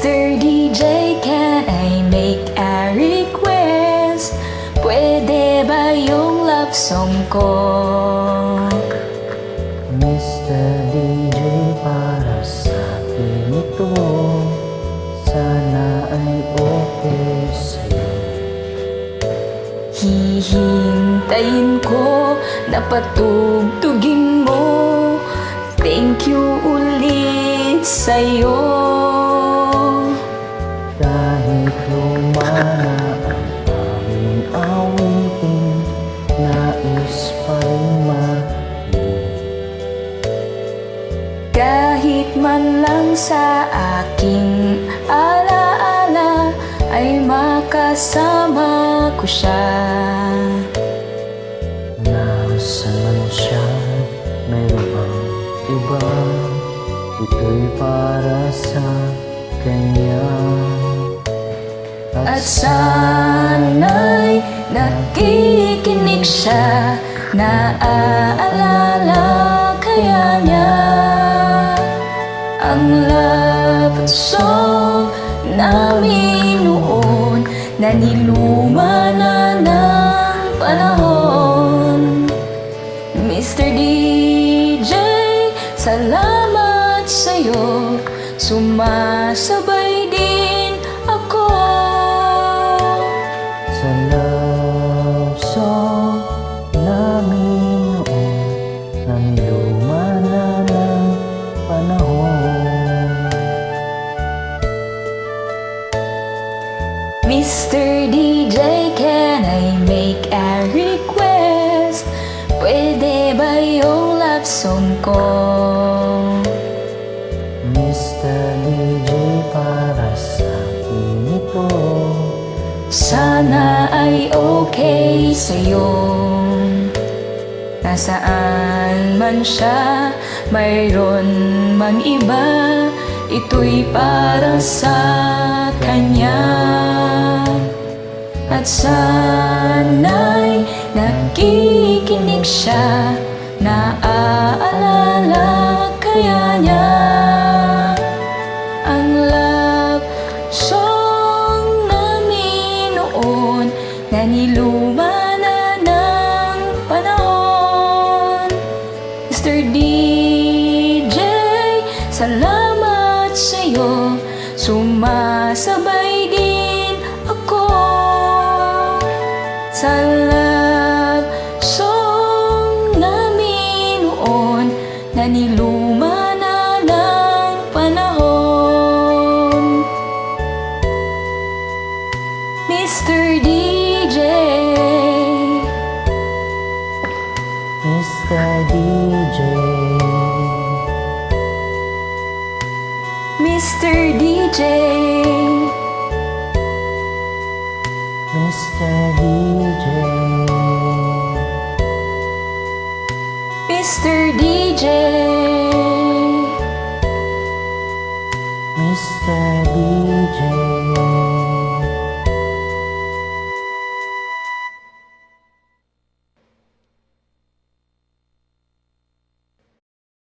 Mr. DJ, can I make a request? Pwede ba yung love song ko? Mr. DJ, para sa akin ito, sana ay okay sa'yo. Hihintayin ko na patugtugin mo. Thank you ulit sa'yo. Kahit lumana ang aming awitin, nais pa rin makinig. Kahit man lang sa aking alaala ay makasama ko siya. Nasaan siya? Mayroon bang iba? Ito'y para sa kanya. At sana'y nakikinig siya, naaalala kaya niya ang love song namin noon na niluma na ng panahon. Mr. DJ, salamat sa'yo, sumasabay din ako Sa love song namin noon na niluma na ng panahon. Mr. DJ, can I make a request? Pwede ba yung love song ko? Mr. DJ, para sa akin ito, Sana ay okay sa'yo. Nasaan man siya, mayroon mang iba, ito'y para sa kanya. At sana'y nakikinig siya, naaalala kaya niya ang love song namin noon na niluma na ng panahon. Mr. DJ, salamat sa'yo, sumasabay din ako sa love song namin noon na niluma na ng panahon. Mr. DJ, Mr. DJ, Mr. DJ, Mr. DJ, Mr. DJ.